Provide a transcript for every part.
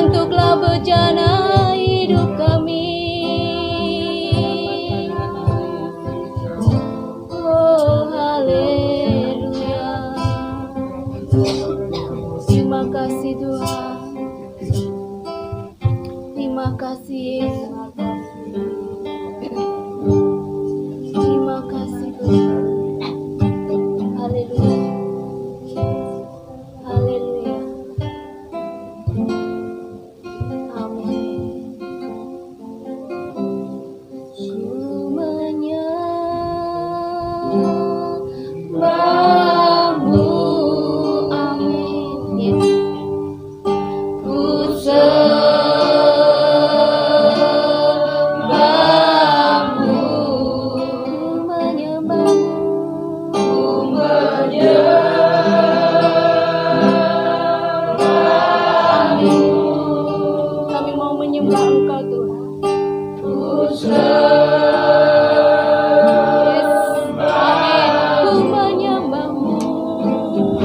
Bentuklah bejana hidup kami. Oh haleluya. Terima kasih Tuhan. Terima kasih Yesus. Terima kasih Tuhan. Haleluya. Haleluya. Amin. Ku menyembahmu. Amin. Yes. Ku sembahmu. Ku menyembahmu. Kami mau menyembah Engkau Tuhan. Yes. Amin. Ku menyembahmu. Yes.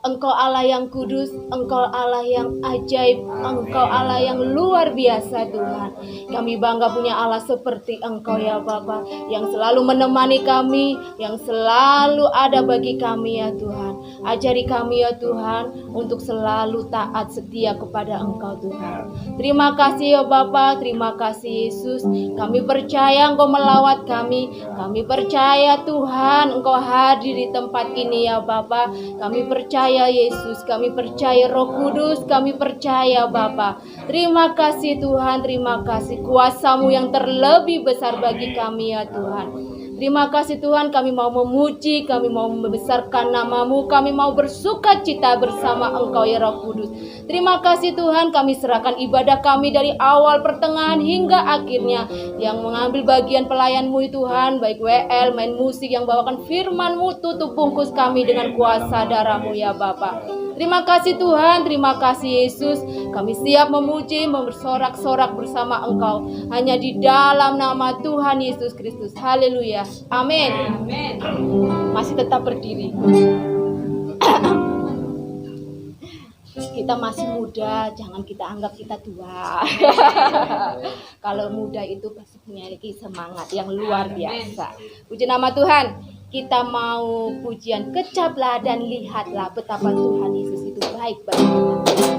Engkau Allah yang kudus, Engkau Allah yang ajaib, Engkau Allah yang luar biasa Tuhan. Kami bangga punya Allah seperti Engkau ya Bapa, yang selalu menemani kami, yang selalu ada bagi kami ya Tuhan. Ajari kami ya Tuhan untuk selalu taat setia kepada Engkau Tuhan. Terima kasih ya Bapa, terima kasih Yesus. Kami percaya Engkau melawat kami. Kami percaya Tuhan Engkau hadir di tempat ini ya Bapa. Kami percaya Yesus, kami percaya Roh Kudus, kami percaya Bapa. Terima kasih Tuhan, terima kasih kuasa-Mu yang terlebih besar bagi kami ya Tuhan. Terima kasih Tuhan, kami mau memuji, kami mau membesarkan nama-Mu, kami mau bersuka cita bersama Engkau ya Roh Kudus. Terima kasih Tuhan, kami serahkan ibadah kami dari awal, pertengahan hingga akhirnya. Yang mengambil bagian pelayan-Mu Tuhan, baik WL, main musik, yang bawakan firman-Mu, tutup bungkus kami dengan kuasa darah-Mu ya Bapa. Terima kasih Tuhan, terima kasih Yesus. Kami siap memuji, bersorak-sorak bersama Engkau. Hanya di dalam nama Tuhan Yesus Kristus. Haleluya. Amin. Masih tetap berdiri. kita masih muda, jangan kita anggap kita tua. Kalau muda itu pasti memiliki semangat yang luar biasa. Puji nama Tuhan. Kita mau pujian kecaplah dan lihatlah betapa Tuhan Yesus itu baik bagi kita.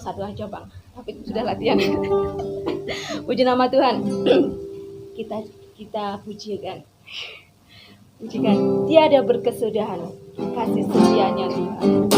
satu aja bang, tapi sudah latihan. Puji nama Tuhan. kita pujikan, tiada berkesudahan kasih setianya Tuhan.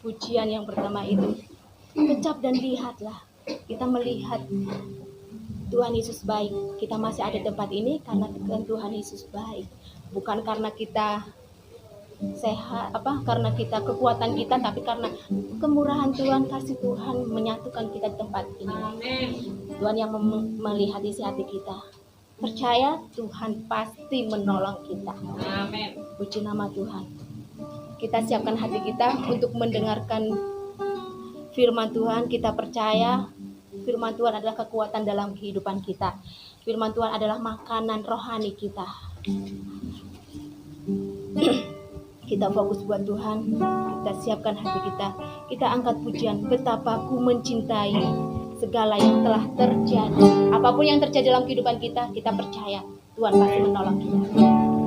pujian yang pertama itu, kecap dan lihatlah. Kita melihat Tuhan Yesus baik. Kita masih ada tempat ini karena Tuhan Yesus baik. Bukan karena kita sehat, karena kita kekuatan kita, tapi karena kemurahan Tuhan, kasih Tuhan menyatukan kita di tempat ini. Tuhan yang melihat isi hati kita. Percaya Tuhan pasti menolong kita. Amin. Puji nama Tuhan. Kita siapkan hati kita untuk mendengarkan firman Tuhan. Kita percaya firman Tuhan adalah kekuatan dalam kehidupan kita. Firman Tuhan adalah makanan rohani kita. Kita fokus buat Tuhan. Kita siapkan hati kita. Kita angkat pujian. Betapa ku mencintai segala yang telah terjadi. Apapun yang terjadi dalam kehidupan kita, kita percaya Tuhan pasti menolong kita. Selalu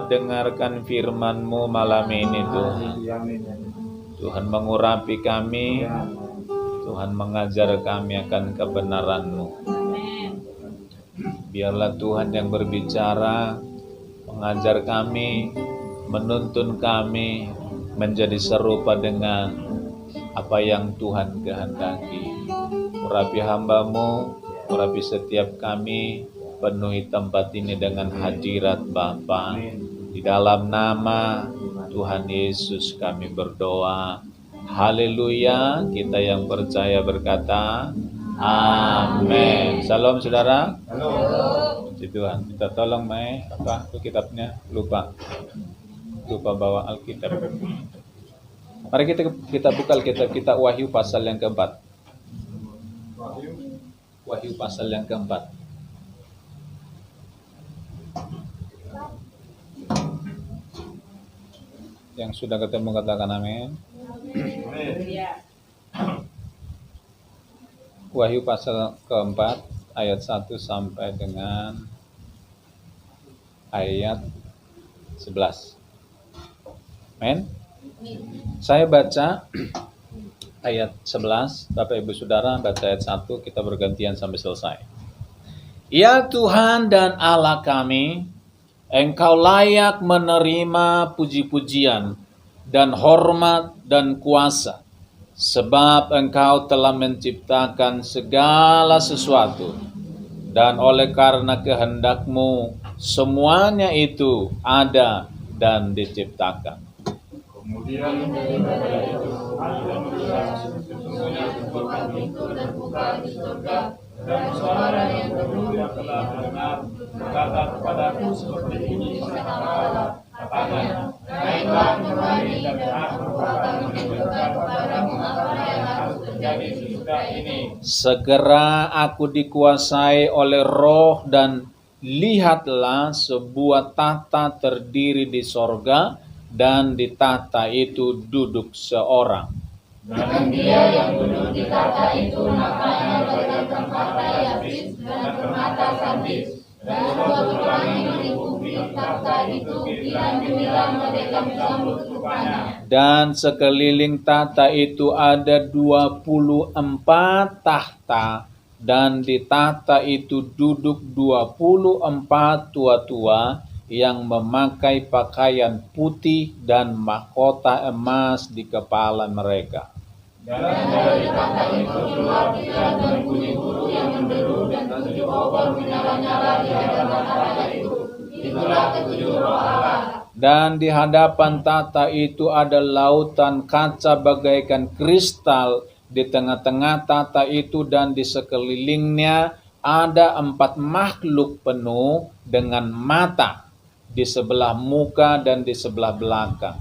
dapat dengarkan firman-Mu malam ini Tuhan. Tuhan mengurapi kami, Tuhan mengajar kami akan kebenaran-Mu. Biarlah Tuhan yang berbicara, mengajar kami, menuntun kami menjadi serupa dengan apa yang Tuhan kehendaki. Urapi hamba-Mu, urapi setiap kami, penuhi tempat ini dengan hadirat Bapa. Di dalam nama Tuhan Yesus kami berdoa. Haleluya. Kita yang percaya berkata, amin. Salam saudara. Puji Tuhan. Kita tolong apa kitabnya? Lupa bawa Alkitab. Mari kita buka Alkitab kita Wahyu pasal yang keempat. Wahyu pasal yang keempat. Yang sudah ketemu katakan amin. Wahyu pasal keempat ayat 1 sampai dengan ayat 11. Amin. Saya baca ayat 11, Bapak Ibu Saudara baca ayat 1, kita bergantian sampai selesai. Ya Tuhan dan Allah kami, Engkau layak menerima puji-pujian dan hormat dan kuasa, sebab Engkau telah menciptakan segala sesuatu, dan oleh karena kehendak-Mu semuanya itu ada dan diciptakan. Kemudian daripada itu ada sesungguhnya sebuah pintu terbuka di surga, dan suara yang teduh yang telah dengar berkata kepadaku seperti bunyi cakrawala, katanya, naiklah kemari dan aku akan menunjukkan kepadamu apa yang harus terjadi sesudah ini. Segera aku dikuasai oleh Roh dan lihatlah sebuah tahta terdiri di sorga, dan di tahta itu duduk seorang. Dan dia yang duduk di tahta itu matanya bagaikan permata yabis dan permata sardis, dan dua tulangnya meliputi tahta itu bilang-bilang bagaikan jamur rupanya. Dan sekeliling tahta itu ada 24 tahta, dan di tahta itu duduk 24 tua-tua yang memakai pakaian putih dan mahkota emas di kepala mereka. Dan dari tahta itu keluar 3 bunyi guru yang menderu, dan 7 obor menyala-nyala di hadapan tahta itu. Itulah 7 roh Allah. Dan di hadapan tahta itu ada lautan kaca bagaikan kristal di tengah-tengah tahta itu, dan di sekelilingnya ada 4 makhluk penuh dengan mata di sebelah muka dan di sebelah belakang.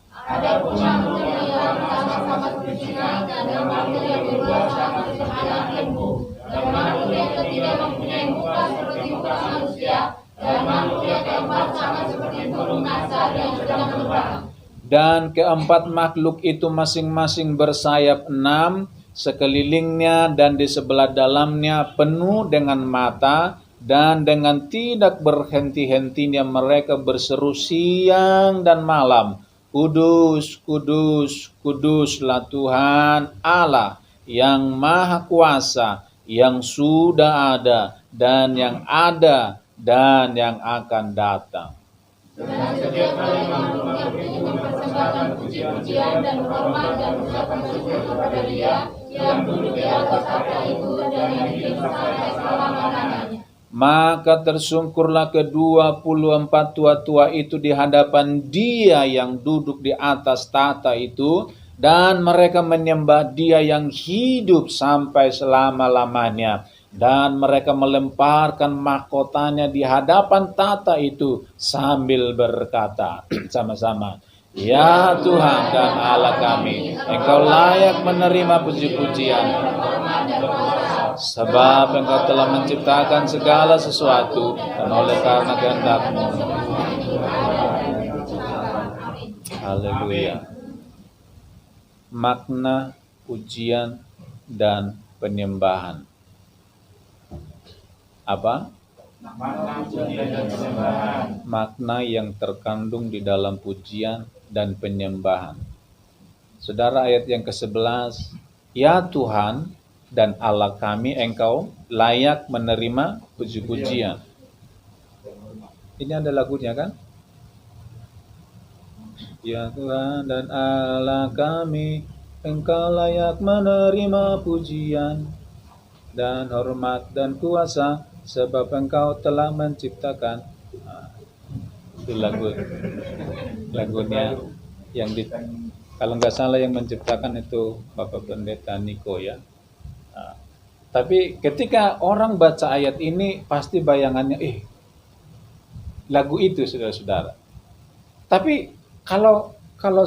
Ada pun makhluk yang sama-sama seperti singa, dan makhluk yang kedua sama seperti anak lembu, dan makhluk yang ketiga mempunyai muka seperti muka manusia, dan makhluk yang keempat sama seperti burung nasar yang sedang terbang. Dan keempat makhluk itu masing-masing bersayap 6 sekelilingnya, dan di sebelah dalamnya penuh dengan mata, dan dengan tidak berhenti-hentinya mereka berseru siang dan malam, Kudus, kudus, kuduslah Tuhan Allah yang Maha Kuasa, yang sudah ada dan yang ada dan yang akan datang. Dan setiap kali makhluk itu mempersembahkan puji-pujian dan hormat dan ucapan syukur kepada Dia yang duduk di atas tahta itu dan yang hidup sampai selama-lamanya. Maka tersungkurlah ke-24 tua-tua itu di hadapan Dia yang duduk di atas tahta itu, dan mereka menyembah Dia yang hidup sampai selama-lamanya. Dan mereka melemparkan mahkotanya di hadapan tahta itu sambil berkata sama-sama, Ya Tuhan dan Allah kami, Engkau layak menerima puji-pujian, sebab Engkau telah menciptakan segala sesuatu, dan oleh karena kehendak-Mu. Haleluya. Makna pujian dan penyembahan. Apa? Makna yang terkandung di dalam pujian dan penyembahan. Saudara, ayat yang ke-11, ya Tuhan dan Allah kami, Engkau layak menerima puji-pujian. Ini ada lagunya kan? Ya Tuhan dan Allah kami, Engkau layak menerima pujian dan hormat dan kuasa, sebab Engkau telah menciptakan. Itu lagunya yang kalau nggak salah yang menciptakan itu Bapak Pendeta Niko ya. Tapi ketika orang baca ayat ini pasti bayangannya lagu itu, saudara-saudara. Tapi kalau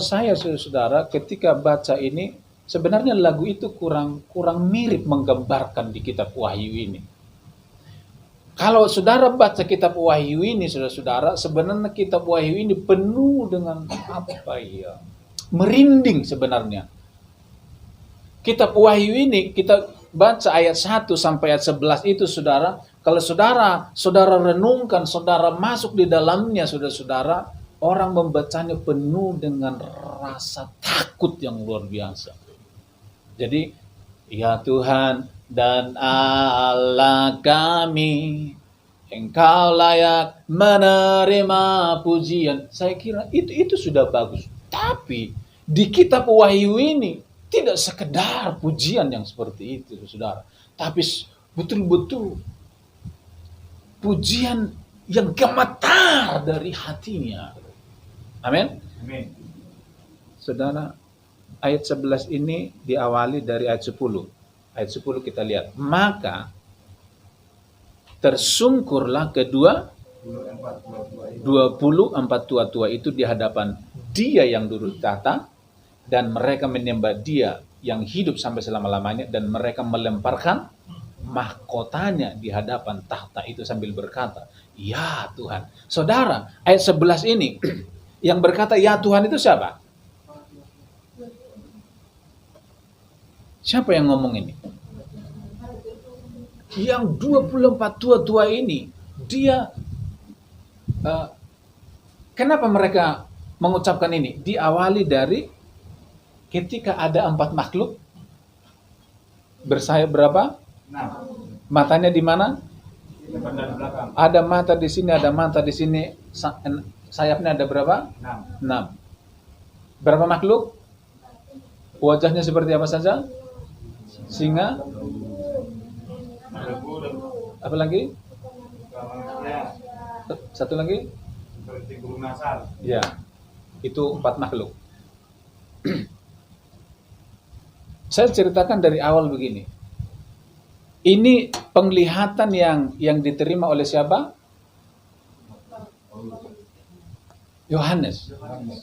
saya, saudara-saudara, ketika baca ini sebenarnya lagu itu kurang mirip menggambarkan di kitab Wahyu ini. Kalau saudara baca kitab Wahyu ini, saudara-saudara, sebenarnya kitab Wahyu ini penuh dengan merinding sebenarnya. Kitab Wahyu ini kita baca ayat 1 sampai ayat 11 itu, saudara. Kalau saudara renungkan, saudara masuk di dalamnya, saudara-saudara, orang membacanya penuh dengan rasa takut yang luar biasa. Jadi, ya Tuhan dan Allah kami, Engkau layak menerima pujian. Saya kira itu sudah bagus. Tapi di kitab Wahyu ini tidak sekedar pujian yang seperti itu, saudara. Tapi betul-betul pujian yang gemetar dari hatinya. Amin. Saudara, ayat 11 ini diawali dari ayat 10. Ayat 10 kita lihat. Maka tersungkurlah kedua 24 tua-tua itu di hadapan Dia yang duduk tahta, dan mereka menyembah Dia yang hidup sampai selama-lamanya, dan mereka melemparkan mahkotanya di hadapan tahta itu sambil berkata, ya Tuhan. Saudara, ayat 11 ini yang berkata ya Tuhan itu siapa? Siapa yang ngomong ini? Yang 24 tua-tua ini, dia kenapa mereka mengucapkan ini? Diawali dari ketika ada 4 makhluk bersayap berapa? 6. Matanya di mana? Ada mata di sini, ada mata di sini. Sayapnya ada berapa? 6. Berapa makhluk? Wajahnya seperti apa saja? Singa? Apa lagi? Satu lagi? Ya, itu 4 makhluk. Saya ceritakan dari awal begini. Ini penglihatan yang diterima oleh siapa? Yohanes.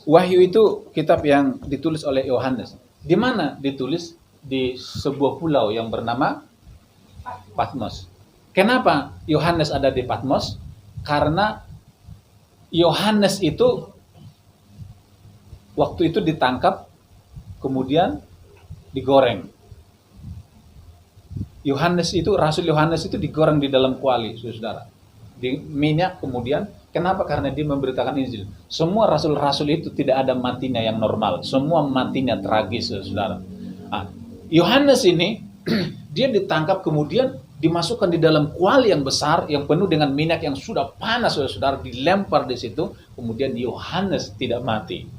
Wahyu itu kitab yang ditulis oleh Yohanes. Di mana ditulis? Di sebuah pulau yang bernama Patmos. Kenapa Yohanes ada di Patmos? Karena Yohanes itu waktu itu ditangkap, kemudian digoreng. Rasul Yohanes itu digoreng di dalam kuali, saudara. Di minyak kemudian. Kenapa? Karena dia memberitakan Injil. Semua rasul-rasul itu tidak ada matinya yang normal. Semua matinya tragis, saudara. Yohanes ini, dia ditangkap kemudian dimasukkan di dalam kuali yang besar, yang penuh dengan minyak yang sudah panas, saudara. Dilempar di situ, kemudian Yohanes tidak mati.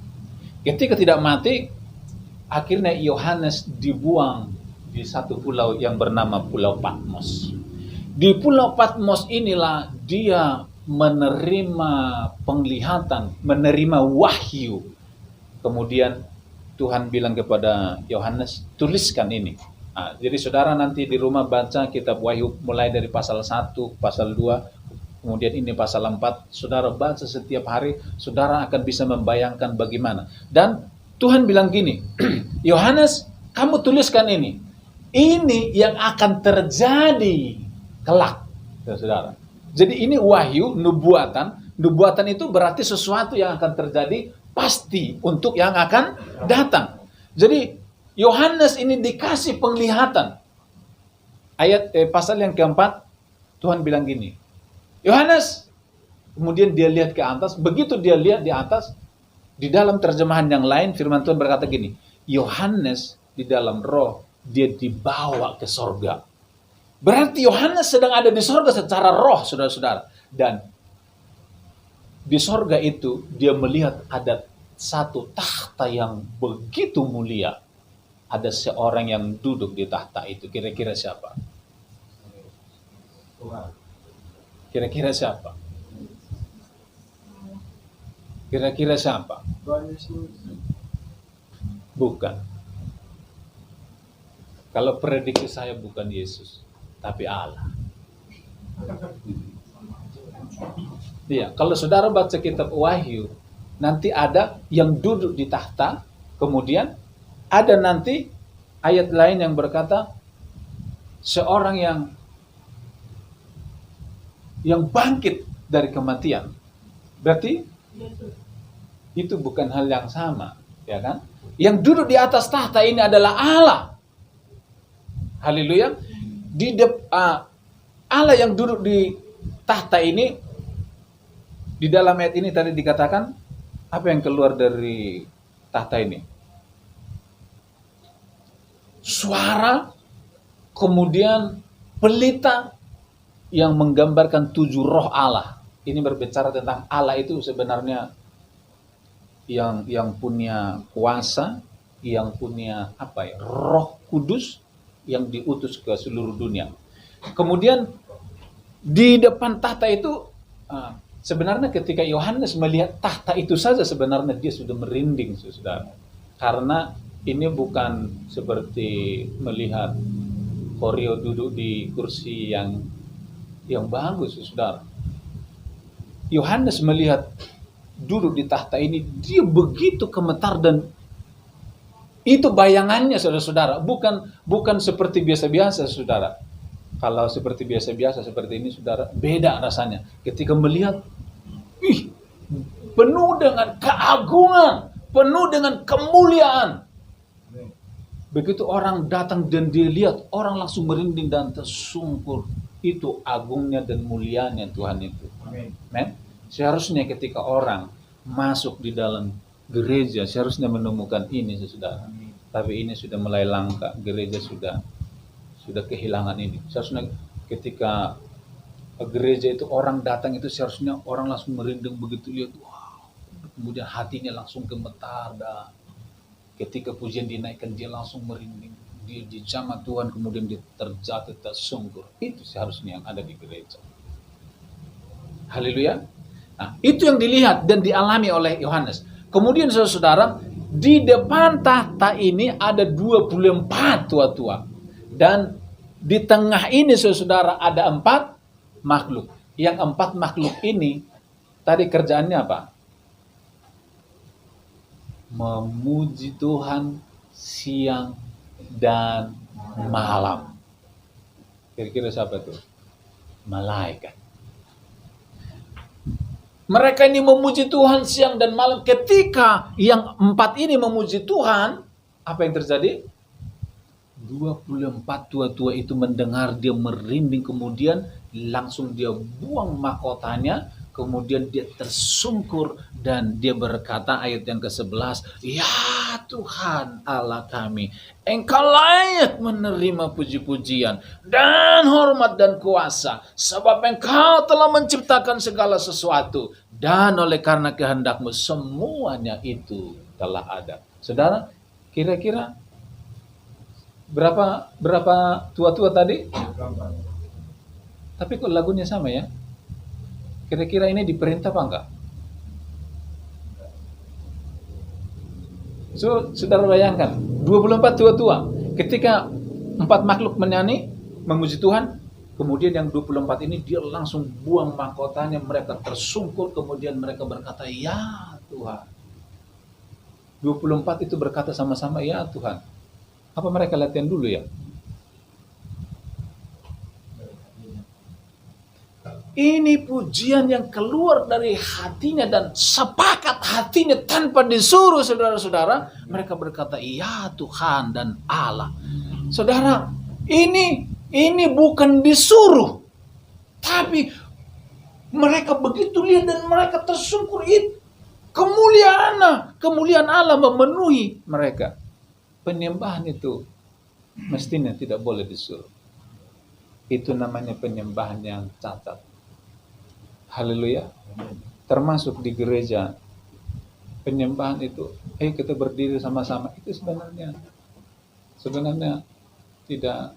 Ketika tidak mati, akhirnya Yohanes dibuang di satu pulau yang bernama Pulau Patmos. Di Pulau Patmos inilah dia menerima penglihatan, menerima wahyu. Kemudian Tuhan bilang kepada Yohanes, tuliskan ini. Jadi saudara nanti di rumah baca kitab Wahyu mulai dari pasal 1, pasal 2, kemudian ini pasal 4. Saudara baca setiap hari, saudara akan bisa membayangkan bagaimana. Dan Tuhan bilang gini, Yohanes, kamu tuliskan ini. Ini yang akan terjadi kelak, saudara. Jadi ini wahyu, nubuatan. Nubuatan itu berarti sesuatu yang akan terjadi pasti untuk yang akan datang. Jadi Yohanes ini dikasih penglihatan. Pasal yang keempat, Tuhan bilang gini, Yohanes. Kemudian dia lihat ke atas. Begitu dia lihat di atas, di dalam terjemahan yang lain firman Tuhan berkata gini, Yohanes di dalam roh, dia dibawa ke sorga. Berarti Yohanes sedang ada di sorga secara roh, saudara-saudara. Dan di sorga itu dia melihat ada satu tahta yang begitu mulia. Ada seorang yang duduk di tahta itu. Kira-kira siapa? Kira-kira siapa? Kira-kira siapa? Bukan. Kalau prediksi saya bukan Yesus, tapi Allah. Iya, kalau saudara baca kitab Wahyu, nanti ada yang duduk di tahta, kemudian ada nanti ayat lain yang berkata seorang yang bangkit dari kematian. Berarti itu bukan hal yang sama, ya kan? Yang duduk di atas tahta ini adalah Allah. Haleluya. Allah yang duduk di tahta ini, di dalam ayat ini tadi dikatakan apa yang keluar dari tahta ini? Suara, kemudian pelita yang menggambarkan 7 roh Allah. Ini berbicara tentang Allah itu sebenarnya yang punya kuasa, yang punya Roh Kudus yang diutus ke seluruh dunia. Kemudian di depan tahta itu sebenarnya ketika Yohanes melihat tahta itu saja sebenarnya dia sudah merinding, saudara. Karena ini bukan seperti melihat Koreo duduk di kursi yang bagus, saudara. Yohanes melihat duduk di tahta ini, dia begitu gemetar dan itu bayangannya, saudara-saudara. Bukan seperti biasa-biasa, saudara. Kalau seperti biasa-biasa seperti ini, saudara, beda rasanya. Ketika melihat, penuh dengan keagungan, penuh dengan kemuliaan. Begitu orang datang dan dia lihat, orang langsung merinding dan tersungkur. Itu agungnya dan mulianya Tuhan itu. Amen. Seharusnya ketika orang masuk di dalam gereja, seharusnya menemukan ini, saudara. Tapi ini sudah mulai langka. Gereja sudah kehilangan ini. Seharusnya ketika gereja itu orang datang itu seharusnya orang langsung merinding begitu lihat, wow. Kemudian hatinya langsung gemetar. Dan ketika pujian dinaikkan dia langsung merinding. Dia dijamah Tuhan, kemudian dia terjatuh tersungkur. Itu seharusnya yang ada di gereja. Haleluya. Nah, itu yang dilihat dan dialami oleh Yohanes. Kemudian saudara-saudara, di depan tahta ini ada 24 tua-tua. Dan di tengah ini saudara ada 4 makhluk. Yang 4 makhluk ini tadi kerjaannya apa? Memuji Tuhan siang dan malam. Kira-kira siapa itu? Malaikat. Mereka ini memuji Tuhan siang dan malam. Ketika yang 4 ini memuji Tuhan, apa yang terjadi? 24 tua-tua itu mendengar, dia merinding, kemudian langsung dia buang mahkotanya, kemudian dia tersungkur dan dia berkata ayat yang ke-11, "Ya Tuhan Allah kami, Engkau layak menerima puji-pujian dan hormat dan kuasa, sebab Engkau telah menciptakan segala sesuatu, dan oleh karena kehendak-Mu semuanya itu telah ada." Saudara, kira-kira berapa tua-tua tadi? Tapi kok lagunya sama ya? Kira-kira ini diperintah apa enggak? So, saudara bayangkan, 24 tua-tua. Ketika 4 makhluk menyanyi, memuji Tuhan, kemudian yang 24 ini dia langsung buang mahkotanya, mereka tersungkur, kemudian mereka berkata, "Ya Tuhan." 24 itu berkata sama-sama, "Ya Tuhan." Apa mereka latihan dulu ya? Ini pujian yang keluar dari hatinya dan sepakat hatinya tanpa disuruh, saudara-saudara. Mereka berkata, "Ya Tuhan dan Allah." Saudara, ini bukan disuruh. Tapi Mereka begitu lihat dan mereka tersungkur. Kemuliaan Allah memenuhi mereka. Penyembahan itu mestinya tidak boleh disuruh. Itu namanya penyembahan yang cacat. Haleluya. Termasuk di gereja. Penyembahan itu, ayo kita berdiri sama-sama. Itu sebenarnya tidak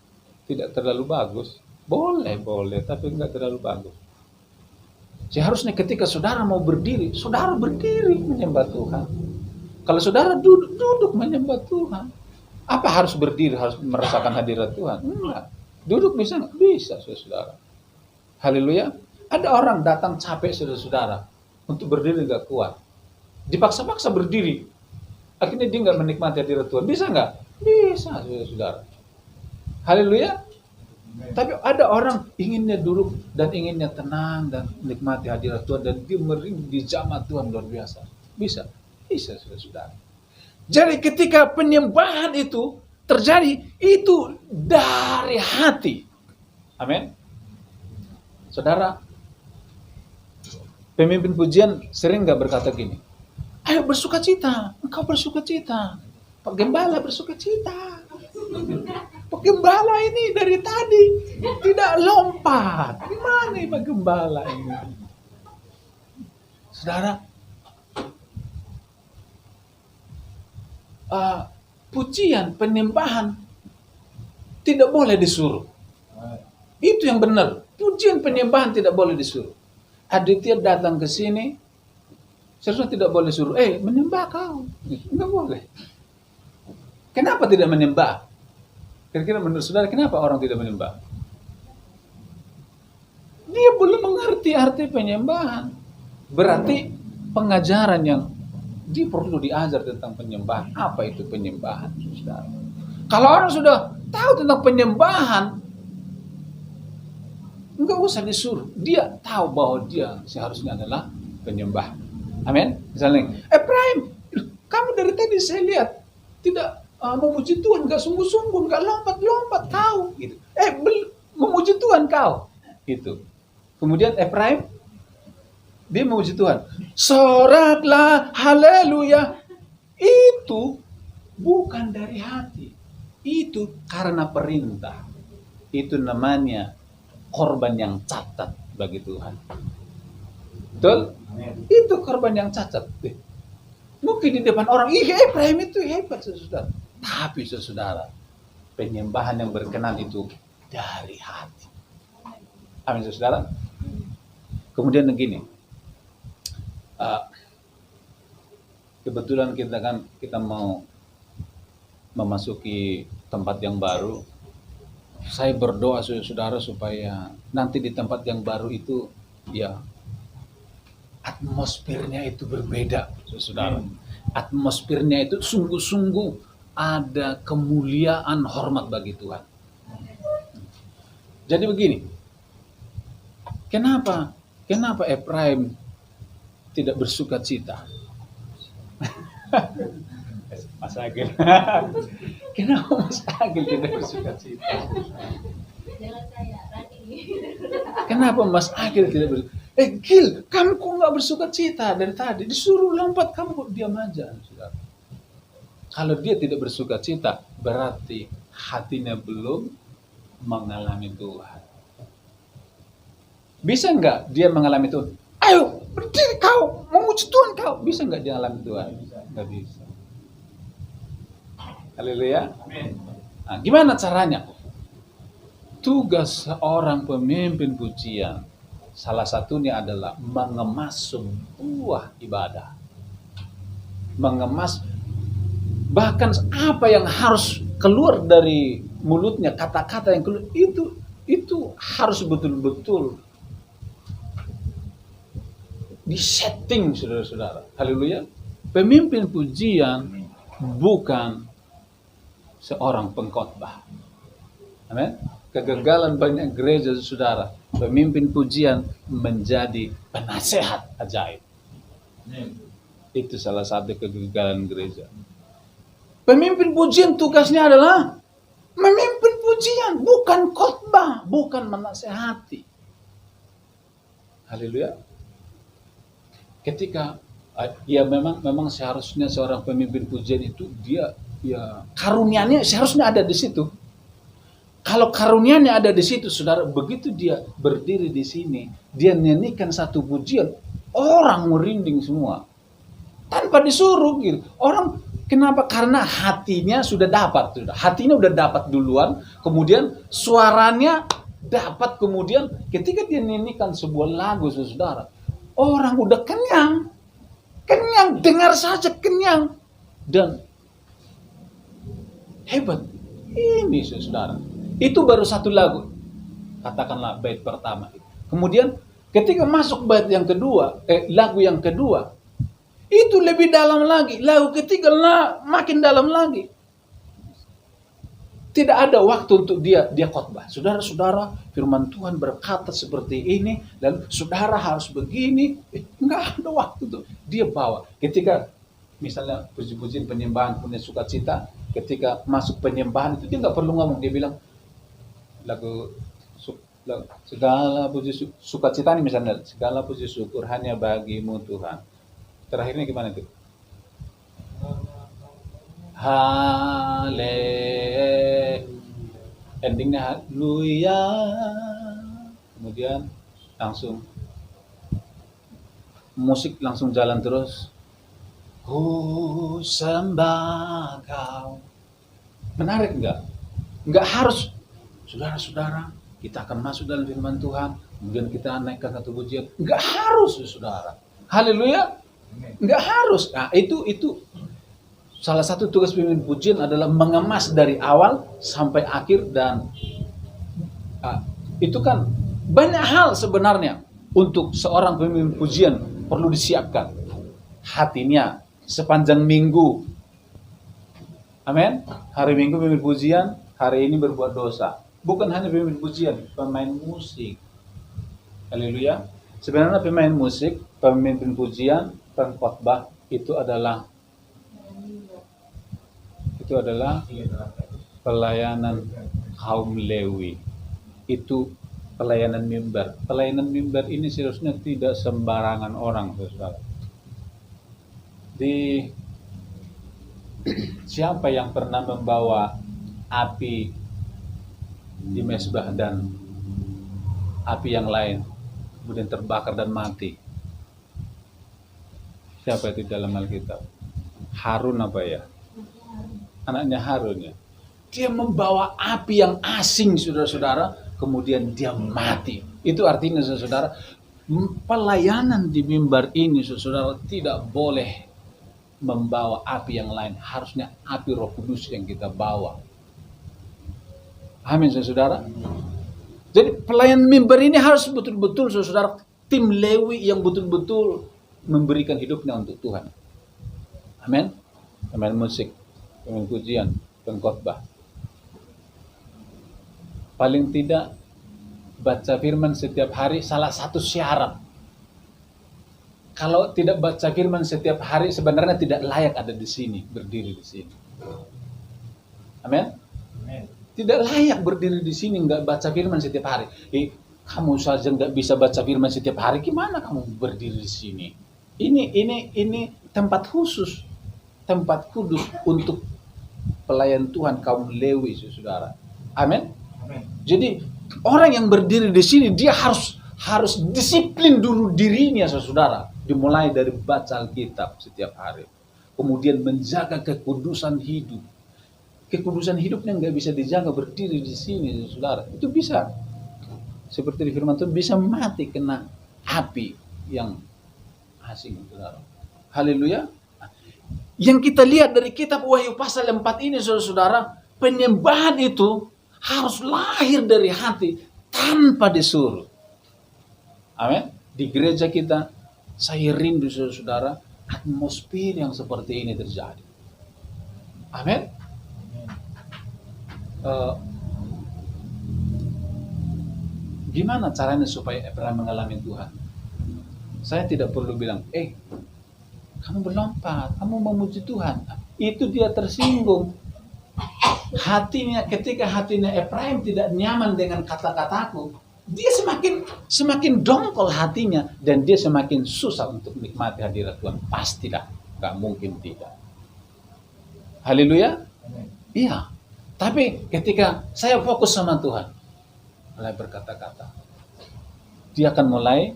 terlalu bagus. Boleh, tapi enggak terlalu bagus. Seharusnya ketika saudara mau berdiri, saudara berdiri menyembah Tuhan. Kalau saudara duduk menyembah Tuhan. Apa harus berdiri, harus merasakan hadirat Tuhan? Enggak. Duduk bisa enggak? Bisa, saudara. Haleluya. Ada orang datang capek, saudara-saudara. Untuk berdiri enggak kuat. Dipaksa-paksa berdiri. Akhirnya dia enggak menikmati hadirat Tuhan. Bisa enggak? Bisa, saudara-saudara. Haleluya. Tapi ada orang inginnya duduk dan inginnya tenang dan menikmati hadirat Tuhan dan dia merindu di jamaat Tuhan luar biasa. Bisa, saudara. Jadi ketika penyembahan itu terjadi, itu dari hati. Amin. Saudara, pemimpin pujian sering nggak berkata gini, ayo bersukacita, engkau bersukacita, Pak Gembala bersukacita. Pak Gembala ini dari tadi tidak lompat. Gimana Pak Gembala ini? Saudara, pujian, penyembahan tidak boleh disuruh. Itu yang benar. Pujian penyembahan tidak boleh disuruh. Aditya datang ke sini, seharusnya tidak boleh suruh, menyembah kau. Enggak boleh. Kenapa tidak menyembah? Kira-kira menurut saudara kenapa orang tidak menyembah? Dia belum mengerti arti penyembahan. Berarti pengajaran yang dia perlu diajar tentang penyembahan. Apa itu penyembahan, saudara? Kalau orang sudah tahu tentang penyembahan, enggak usah disuruh. Dia tahu bahwa dia seharusnya adalah penyembah. Amin. Misalnya, Prime, kamu dari tadi saya lihat tidak memuji Tuhan, gak sungguh-sungguh, gak lompat-lompat kau gitu. Memuji Tuhan kau gitu. Kemudian Efraim dia memuji Tuhan, soraklah haleluya. Itu bukan dari hati, itu karena perintah. Itu namanya korban yang cacat bagi Tuhan. Betul? Itu korban yang cacat. Mungkin di depan orang, Efraim itu hebat, saudara. Tapi saudara, penyembahan yang berkenan itu dari hati. Amin, saudara. Kemudian begini, kebetulan kita mau memasuki tempat yang baru. Saya berdoa saudara supaya nanti di tempat yang baru itu ya atmosfernya itu berbeda, saudara. Atmosfernya itu sungguh-sungguh ada kemuliaan, hormat bagi Tuhan. Jadi begini, kenapa Efraim tidak bersukacita? Mas Agil. Kenapa Mas Agil tidak bersukacita? Kenapa Mas Agil tidak bersukacita? Gil, kamu kok nggak bersukacita dari tadi? Disuruh lompat, kamu kok diam aja, saudara. Kalau dia tidak bersukacita, berarti hatinya belum mengalami Tuhan. Bisa nggak dia mengalami Tuhan? Ayo, berdiri kau, memuji Tuhan kau. Bisa nggak dia mengalami Tuhan? Nggak bisa. Haleluya. Nah, gimana caranya? Tugas seorang pemimpin pujian, salah satunya adalah mengemas sebuah ibadah. Mengemas bahkan apa yang harus keluar dari mulutnya, kata-kata yang keluar itu harus betul-betul disetting, saudara-saudara. Haleluya. Pemimpin pujian bukan seorang pengkhotbah. Amin. Kegagalan banyak gereja, saudara, pemimpin pujian menjadi penasehat ajaib. Itu salah satu kegagalan gereja. Pemimpin pujian tugasnya adalah memimpin pujian, bukan khotbah, bukan menasehati. Haleluya. Ketika ya memang seharusnya seorang pemimpin pujian itu dia ya karunia-nya seharusnya ada di situ. Kalau karunia-nya ada di situ, saudara, begitu dia berdiri di sini, dia nyanyikan satu pujian, orang merinding semua. Tanpa disuruh gitu. Orang kenapa? Karena hatinya sudah dapat, hatinya udah dapat duluan, kemudian suaranya dapat, kemudian ketika dia nyanyikan sebuah lagu, saudara, orang udah kenyang, dengar saja kenyang, dan hebat. Ini saudara, itu baru satu lagu, katakanlah bait pertama. Kemudian ketika masuk bait yang kedua, lagu yang kedua, itu lebih dalam lagi. Lagu ketiga makin dalam lagi. Tidak ada waktu untuk dia khotbah. Saudara-saudara, firman Tuhan berkata seperti ini, lalu saudara harus begini. Enggak ada waktu tuh. Dia bawa. Ketika misalnya puji-pujian penyembahan punya sukacita, ketika masuk penyembahan itu dia nggak perlu ngomong. Dia bilang lagu segala puji sukacita ini misalnya, segala puji syukur hanya bagimu Tuhan. Terakhirnya gimana tuh? Endingnya haleluya. Kemudian langsung musik langsung jalan terus. Ku sembah kau. Menarik enggak? Enggak harus. Saudara-saudara, kita akan masuk dalam firman Tuhan, kemudian kita naikkan satu pujian. Enggak harus, saudara. Haleluya. Enggak harus. Nah, itu salah satu tugas pemimpin pujian adalah mengemas dari awal sampai akhir, dan itu kan banyak hal sebenarnya untuk seorang pemimpin pujian perlu disiapkan. Hatinya sepanjang minggu. Amin. Hari Minggu pemimpin pujian, hari ini berbuat dosa. Bukan hanya pemimpin pujian, pemain musik. Haleluya. Sebenarnya pemain musik, pemimpin pujian, pengkhotbah itu adalah pelayanan kaum Lewi. Itu pelayanan mimbar. Pelayanan mimbar ini seharusnya tidak sembarangan orang, saudara. Siapa yang pernah membawa api di mezbah dan api yang lain kemudian terbakar dan mati? Siapa itu dalam Alkitab? Harun apa ya? Anaknya Harun ya. Dia membawa api yang asing, saudara-saudara, kemudian dia mati. Itu artinya, saudara, pelayanan di mimbar ini, saudara, tidak boleh membawa api yang lain. Harusnya api Roh Kudus yang kita bawa. Amin, saudara. Jadi pelayan mimbar ini harus betul-betul, saudara, tim Lewi yang betul-betul memberikan hidupnya untuk Tuhan. Amin. Pemain musik, pemain pujian, pengkhotbah. Paling tidak baca firman setiap hari, salah satu syarat. Kalau tidak baca firman setiap hari, sebenarnya tidak layak ada di sini, berdiri di sini. Amin. Tidak layak berdiri di sini nggak baca firman setiap hari. Kamu saja nggak bisa baca firman setiap hari, gimana kamu berdiri di sini? Ini tempat khusus, tempat kudus untuk pelayan Tuhan kaum Lewi, saudara. Amin. Jadi orang yang berdiri di sini dia harus disiplin dulu dirinya, saudara. Dimulai dari baca Alkitab setiap hari, kemudian menjaga kekudusan hidup. Kekudusan hidupnya nggak bisa dijaga berdiri di sini, saudara. Itu bisa seperti di firman Tuhan, bisa mati kena api yang asing, saudara. Haleluya. Yang kita lihat dari kitab Wahyu pasal 4 ini, saudara, penyembahan itu harus lahir dari hati tanpa disuruh. Amin. Di gereja kita, saya rindu, saudara, atmosfer yang seperti ini terjadi. Amin. Gimana caranya supaya Abraham mengalami Tuhan? Saya tidak perlu bilang, kamu berlompat, kamu memuji Tuhan. Itu dia tersinggung. Ketika hatinya Efraim tidak nyaman dengan kata-kataku, dia semakin dongkol hatinya dan dia semakin susah untuk menikmati hadirat Tuhan. Pastilah, nggak mungkin tidak. Haleluya. Iya. Tapi ketika saya fokus sama Tuhan, mulai berkata-kata, dia akan mulai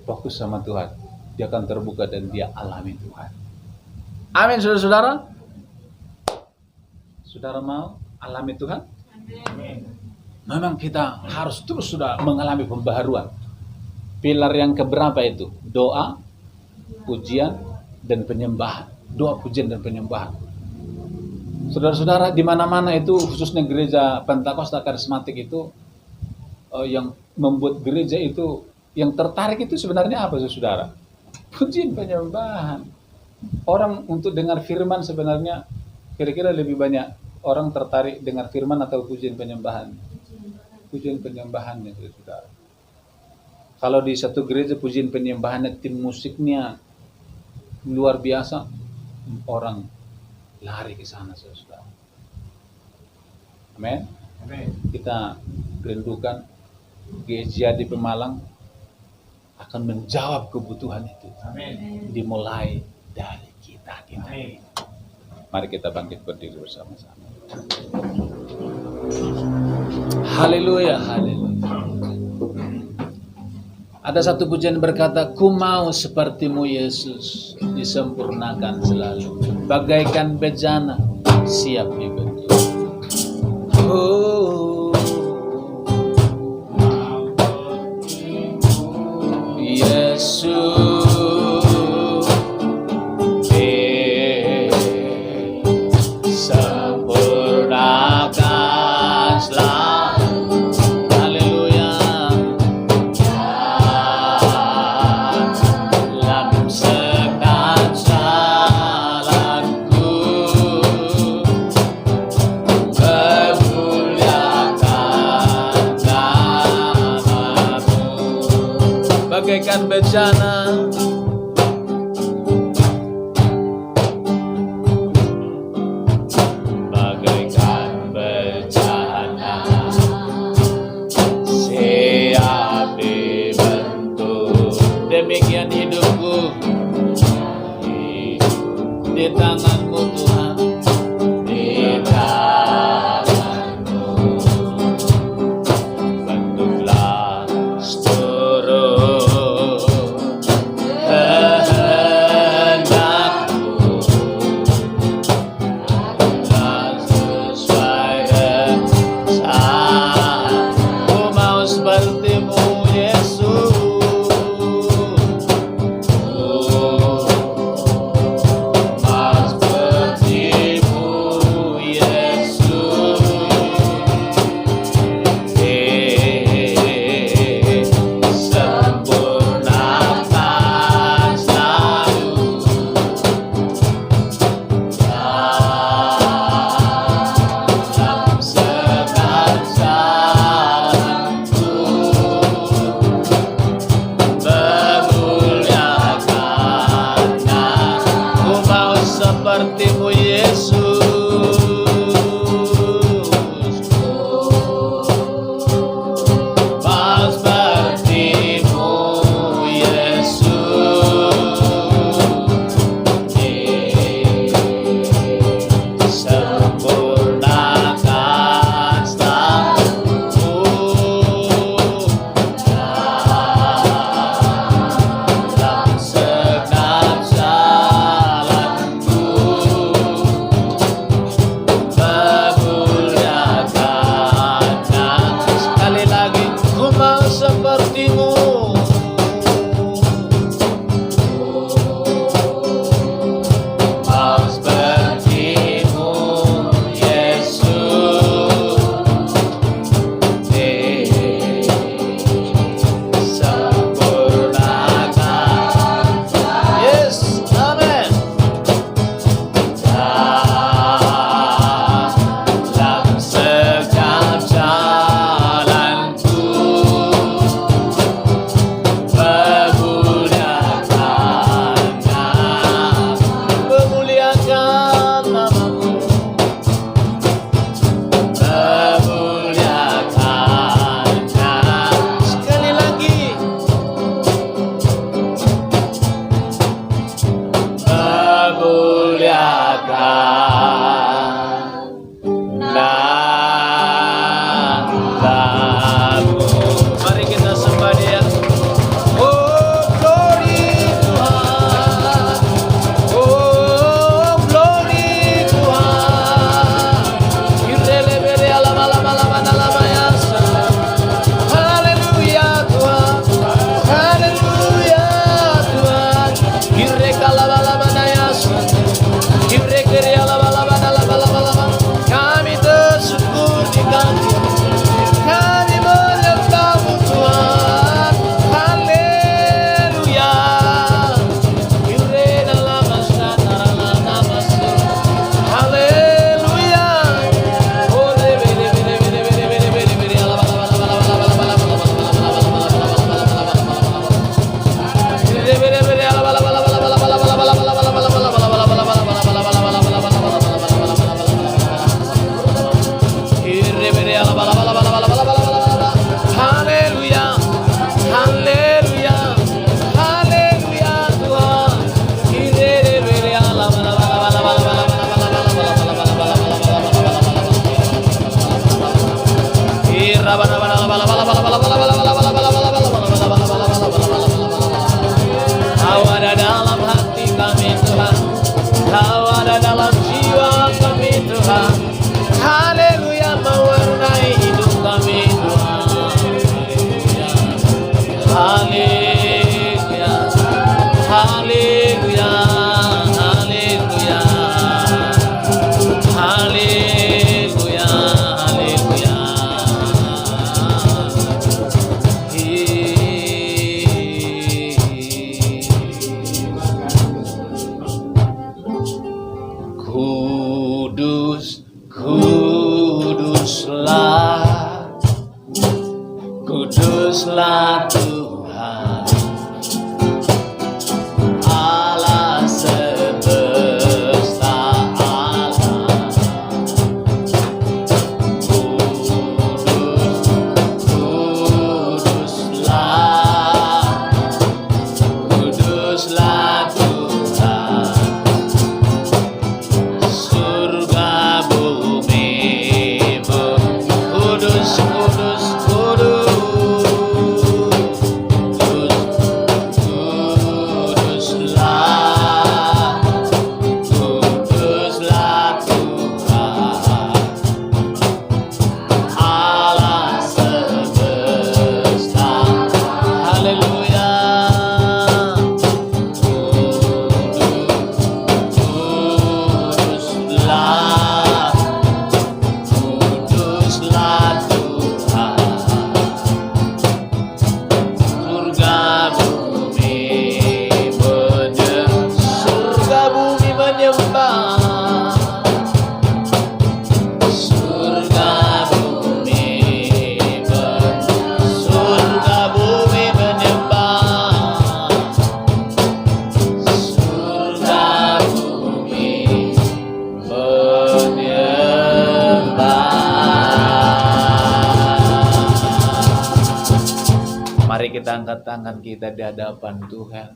fokus sama Tuhan. Dia akan terbuka dan dia alami Tuhan. Amin, saudara-saudara. Saudara mau alami Tuhan? Amin. Memang kita harus terus sudah mengalami pembaharuan. Pilar yang keberapa itu? Doa, pujian, dan penyembahan. Doa, pujian, dan penyembahan. Saudara-saudara, di mana-mana itu, khususnya gereja Pentakosta Karismatik itu, yang membuat gereja itu, yang tertarik itu sebenarnya apa, saudara? Pujian, penyembahan. Orang untuk dengar firman sebenarnya kira-kira lebih banyak orang tertarik dengar firman atau pujian penyembahan? Pujian penyembahannya, saudara. Kalau di satu gereja pujian penyembahannya, tim musiknya luar biasa, orang lari ke sana, saudara. Amin. Kita rindukan gereja di Pemalang akan menjawab kebutuhan itu. Amin. Dimulai dari kita. Amin. Mari kita bangkit berdiri bersama-sama. Haleluya, haleluya. Ada satu pujian berkata, ku mau sepertimu Yesus, disempurnakan selalu, bagaikan bejana siap dibentuk. Oh, Yesus, sempurnakan selalu. Haleluya. Dalam segala salahku, kemuliakan namamu. Bagaikan bejana, bagaikan bejana, siap dibentuk. Demikian hidupku, di tangan-Mu Tuhan, di tangan-Mu. Bentuklah seluruh Kau ada dalam hati kami Tuhan, Kau ada dalam jiwa kami Tuhan. Haleluya, mewarnai hidup kami Tuhan. Haleluya, haleluya, haleluya, haleluya, haleluya. Kudus, kuduslah, kuduslah Tuhan, Allah semesta alam. Kudus, kuduslah, kuduslah Tuhan. Surga bumi kudus, kudus, kudus, kuduslah, kuduslah Tuhan, Allah semesta. Haleluya. Kuduslah, kuduslah Tuhan. Surga bumi menyembah. Surga bumi menyembah. Surga bumi menyembah. Mari kita angkat tangan kita di hadapan Tuhan.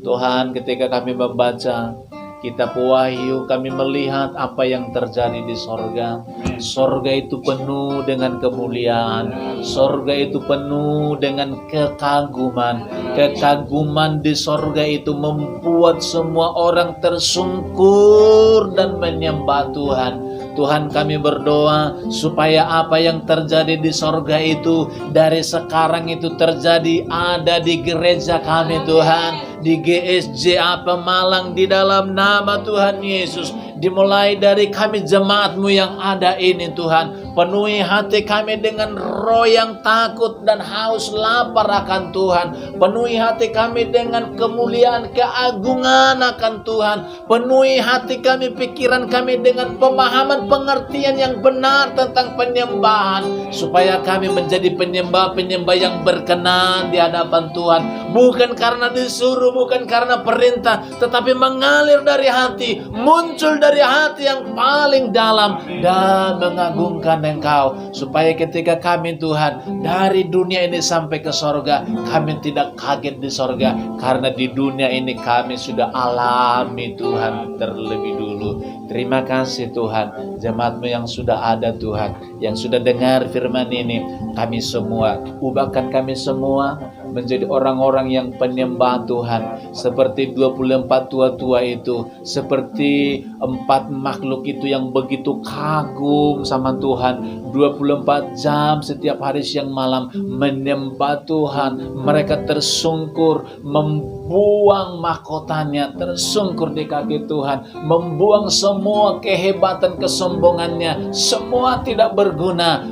Tuhan, ketika kami membaca kitab Wahyu, kami melihat apa yang terjadi di sorga. Sorga itu penuh dengan kemuliaan. Sorga itu penuh dengan kekaguman. Kekaguman di sorga itu membuat semua orang tersungkur dan menyembah Tuhan. Tuhan, kami berdoa supaya apa yang terjadi di sorga itu dari sekarang itu terjadi ada di gereja kami Tuhan, di GSJA Pemalang, di dalam nama Tuhan Yesus. Dimulai dari kami jemaat-Mu yang ada ini Tuhan, penuhi hati kami dengan roh yang takut dan haus lapar akan Tuhan. Penuhi hati kami dengan kemuliaan keagungan akan Tuhan. Penuhi hati kami, pikiran kami dengan pemahaman pengertian yang benar tentang penyembahan, supaya kami menjadi penyembah-penyembah yang berkenan di hadapan Tuhan, bukan karena disuruh, bukan karena perintah, tetapi mengalir dari hati, muncul dari hati yang paling dalam dan mengagungkan Engkau, supaya ketika kami Tuhan dari dunia ini sampai ke sorga, kami tidak kaget di sorga, karena di dunia ini kami sudah alami Tuhan terlebih dulu. Terima kasih Tuhan, jemaat-Mu yang sudah ada Tuhan, yang sudah dengar firman ini. Kami semua, ubahkan kami semua menjadi orang-orang yang penyembah Tuhan, seperti 24 tua-tua itu, seperti 4 makhluk itu yang begitu kagum sama Tuhan, 24 jam setiap hari siang malam menyembah Tuhan. Mereka tersungkur, membuang mahkotanya, tersungkur di kaki Tuhan, membuang semua kehebatan kesombongannya, semua tidak berguna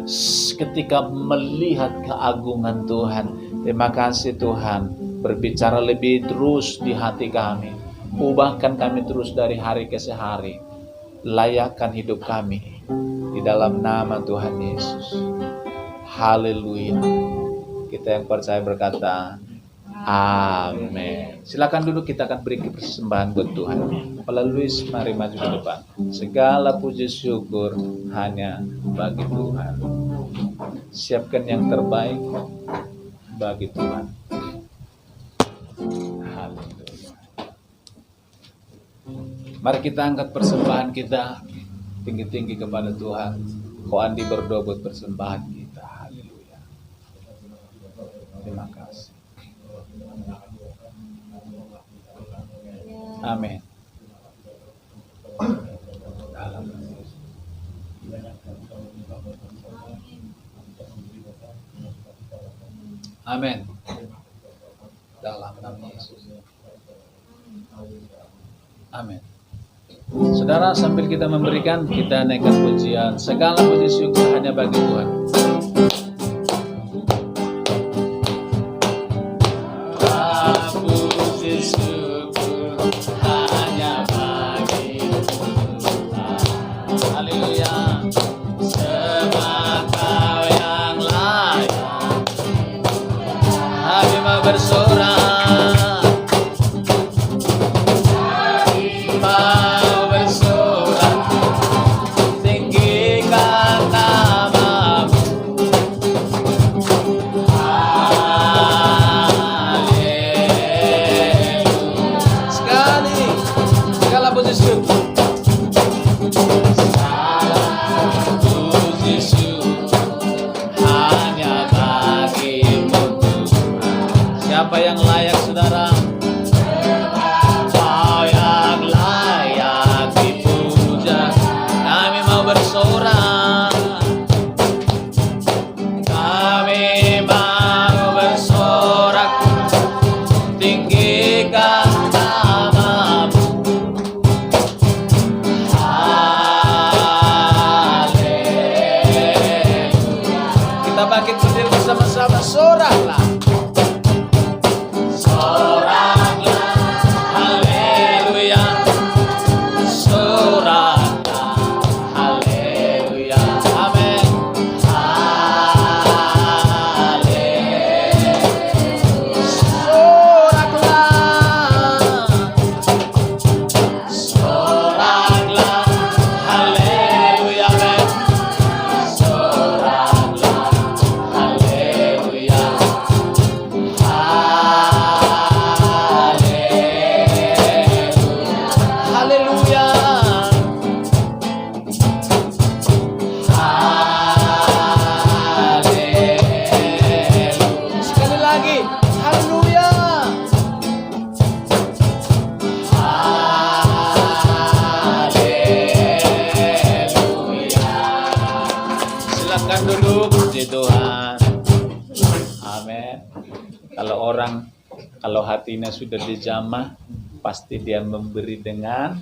ketika melihat keagungan Tuhan. Terima kasih Tuhan, berbicara lebih terus di hati kami, ubahkan kami terus dari hari ke hari, layakkan hidup kami di dalam nama Tuhan Yesus. Haleluya. Kita yang percaya berkata amin. Silakan duduk, kita akan beri persembahan buat Tuhan. Kepala Luis, mari maju ke depan. Segala puji syukur hanya bagi Tuhan. Siapkan yang terbaik bagi Tuhan. Haleluya. Mari kita angkat persembahan kita tinggi-tinggi kepada Tuhan. Ko Andi berdoa buat persembahan kita. Haleluya. Amin. Amin. Dalam nama Yesus. Amin. Saudara, sambil kita memberikan, kita naikkan pujian. Segala puji syukur hanya bagi Tuhan. Puji syukur hanya bagi Tuhan. Haleluya. Sebab Kau yang layak. Kami mau bersorak. Siapa yang layak, saudara? Kau yang layak dipuja. Kami mau bersorak. Kami mau bersorak. Tinggikan namamu. Haleluya. Kita bangkit berdiri bersama-sama, soraklah. Silakan duduk, puji Tuhan. Amin. Kalau hatinya sudah dijamah, pasti dia memberi dengan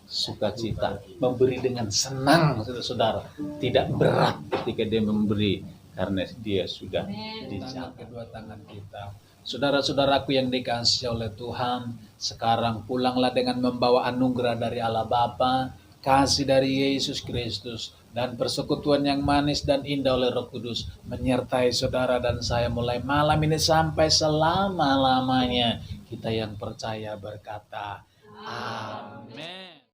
sukacita, memberi dengan senang, saudara. Tidak berat ketika dia memberi, karena dia sudah dijamah. Kedua tangan kita. Saudara-saudaraku yang dikasihi oleh Tuhan, sekarang pulanglah dengan membawa anugerah dari Allah Bapa, kasih dari Yesus Kristus, dan persekutuan yang manis dan indah oleh Roh Kudus menyertai saudara dan saya mulai malam ini sampai selama-lamanya. Kita yang percaya berkata, amin.